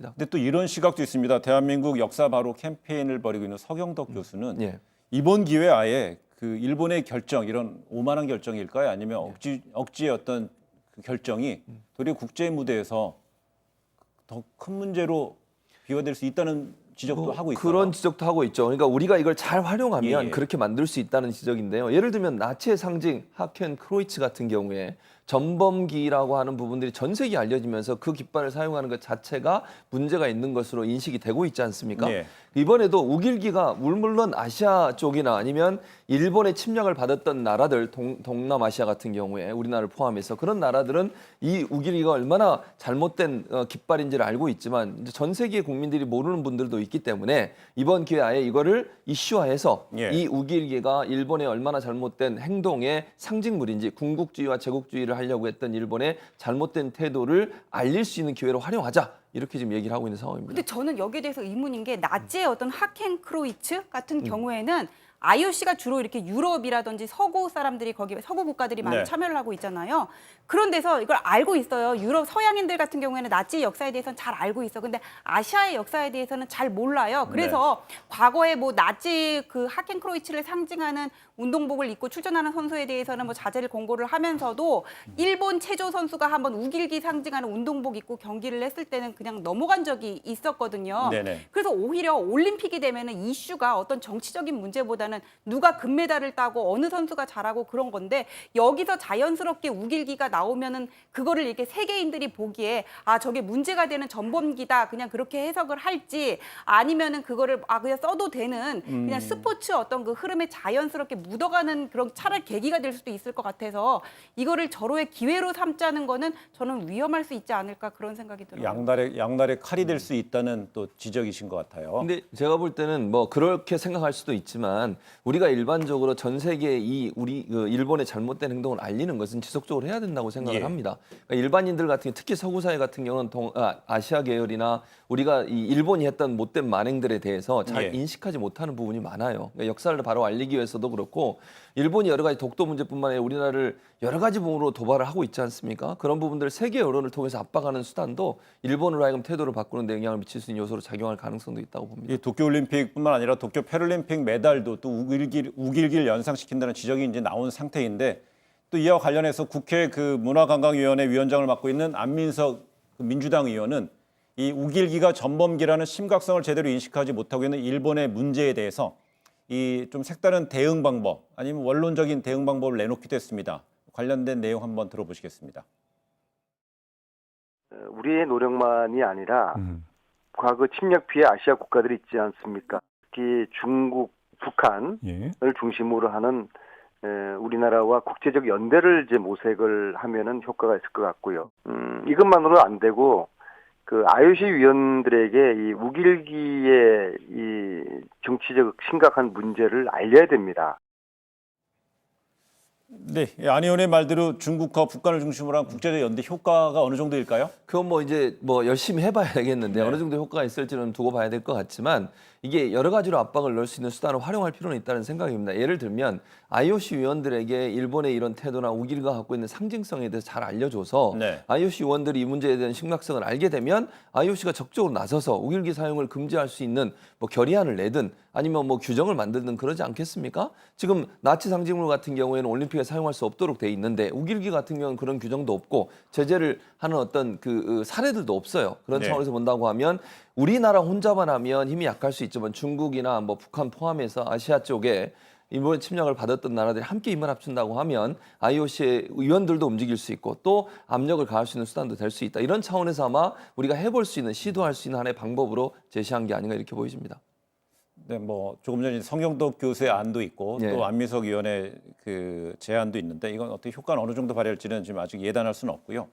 겁니다. 근데 또 이런 시각도 있습니다. 대한민국 역사 바로 캠페인을 벌이고 있는 서경덕 교수는 예. 이번 기회에 아예 그 일본의 결정, 이런 오만한 결정일까요? 아니면 억지의 어떤 그 결정이 도리어 국제 무대에서 더 큰 문제로 비화될 수 있다는 지적도 하고 있어요. 그런 지적도 하고 있죠. 그러니까 우리가 이걸 잘 활용하면 예. 그렇게 만들 수 있다는 지적인데요. 예를 들면 나치의 상징 하켄 크로이츠 같은 경우에 전범기라고 하는 부분들이 전 세계에 알려지면서 그 깃발을 사용하는 것 자체가 문제가 있는 것으로 인식이 되고 있지 않습니까? 네. 이번에도 우길기가 물론 아시아 쪽이나 아니면 일본의 침략을 받았던 나라들, 동남아시아 같은 경우에 우리나라를 포함해서 그런 나라들은 이 우길기가 얼마나 잘못된 깃발인지를 알고 있지만 이제 전 세계 국민들이 모르는 분들도 있기 때문에 이번 기회에 아예 이거를 이슈화해서 예. 이 우길기가 일본의 얼마나 잘못된 행동의 상징물인지 군국주의와 제국주의를 하려고 했던 일본의 잘못된 태도를 알릴 수 있는 기회로 활용하자. 이렇게 지금 얘기를 하고 있는 상황입니다. 근데 저는 여기에 대해서 의문인 게 나치의 어떤 하켄 크로이츠 같은 경우에는 IOC가 주로 이렇게 유럽이라든지 서구 사람들이 거기 서구 국가들이 많이 네. 참여를 하고 있잖아요. 그런 데서 이걸 알고 있어요. 유럽 서양인들 같은 경우에는 나치 역사에 대해서는 잘 알고 있어. 근데 아시아의 역사에 대해서는 잘 몰라요. 그래서 과거에 뭐 나치 그 하켄 크로이츠를 상징하는 운동복을 입고 출전하는 선수에 대해서는 뭐 자제를 권고를 하면서도 일본 체조 선수가 한번 우길기 상징하는 운동복 입고 경기를 했을 때는 그냥 넘어간 적이 있었거든요. 네네. 그래서 오히려 올림픽이 되면은 이슈가 어떤 정치적인 문제보다는 누가 금메달을 따고 어느 선수가 잘하고 그런 건데 여기서 자연스럽게 우길기가 나오면은 그거를 이렇게 세계인들이 보기에 아 저게 문제가 되는 전범기다 그냥 그렇게 해석을 할지 아니면은 그거를 아 그냥 써도 되는 그냥 스포츠 어떤 그 흐름에 자연스럽게 묻어가는 그런 차라리 계기가 될 수도 있을 것 같아서 이거를 절호의 기회로 삼자는 거는 저는 위험할 수 있지 않을까 그런 생각이 들어요. 양날의 칼이 될 수 있다는 또 지적이신 것 같아요. 근데 제가 볼 때는 뭐 그렇게 생각할 수도 있지만 우리가 일반적으로 전 세계에 우리 일본의 잘못된 행동을 알리는 것은 지속적으로 해야 된다고 생각을 예. 합니다. 그러니까 일반인들 같은 경우 특히 서구 사회 같은 경우는 아시아 계열이나 우리가 이 일본이 했던 못된 만행들에 대해서 잘 예. 인식하지 못하는 부분이 많아요. 그러니까 역사를 바로 알리기 위해서도 그렇고 일본이 여러 가지 독도 문제뿐만 아니라 우리나라를 여러 가지 부분으로 도발을 하고 있지 않습니까? 그런 부분들을 세계 여론을 통해서 압박하는 수단도 일본으로 하여금 태도를 바꾸는 데 영향을 미칠 수 있는 요소로 작용할 가능성도 있다고 봅니다. 이 도쿄올림픽뿐만 아니라 도쿄 패럴림픽 메달도 또 우길기를 연상시킨다는 지적이 이제 나온 상태인데 또 이와 관련해서 국회 그 문화관광위원회 위원장을 맡고 있는 안민석 민주당 의원은 이 우길기가 전범기라는 심각성을 제대로 인식하지 못하고 있는 일본의 문제에 대해서 이 좀 색다른 대응 방법 아니면 원론적인 대응 방법을 내놓기도 했습니다. 관련된 내용 한번 들어보시겠습니다. 우리의 노력만이 아니라 과거 침략 피해 아시아 국가들이 있지 않습니까? 특히 중국, 북한을 중심으로 하는 우리나라와 국제적 연대를 이제 모색을 하면은 효과가 있을 것 같고요. 이것만으로 안 되고 그 IOC 위원들에게 이 우길기의 이 정치적 심각한 문제를 알려야 됩니다. 네, 안 의원의 말대로 중국과 북한을 중심으로 한 국제적 연대 효과가 어느 정도일까요? 그건 뭐 이제 뭐 열심히 해봐야 되겠는데 네. 어느 정도 효과가 있을지는 두고 봐야 될 것 같지만 이게 여러 가지로 압박을 넣을 수 있는 수단을 활용할 필요는 있다는 생각입니다. 예를 들면 IOC 위원들에게 일본의 이런 태도나 우길기가 갖고 있는 상징성에 대해서 잘 알려줘서 네. IOC 위원들이 이 문제에 대한 심각성을 알게 되면 IOC가 적극적으로 나서서 우길기 사용을 금지할 수 있는 뭐 결의안을 내든 아니면 뭐 규정을 만들든 그러지 않겠습니까? 지금 나치 상징물 같은 경우에는 올림픽에 사용할 수 없도록 돼 있는데 우길기 같은 경우는 그런 규정도 없고 제재를 하는 어떤 그 사례들도 없어요. 그런 네. 차원에서 본다고 하면 우리나라 혼자만 하면 힘이 약할 수 있지만 중국이나 뭐 북한 포함해서 아시아 쪽에 일본 침략을 받았던 나라들이 함께 힘을 합친다고 하면 IOC의 위원들도 움직일 수 있고 또 압력을 가할 수 있는 수단도 될 수 있다. 이런 차원에서 아마 우리가 해볼 수 있는 시도할 수 있는 하나의 방법으로 제시한 게 아닌가 이렇게 보여집니다. 네, 뭐 조금 전에 성경덕 교수의 안도 있고 예. 또 안민석 위원의 그 제안도 있는데 이건 어떻게 효과는 어느 정도 발휘할지는 지금 아직 예단할 수는 없고요.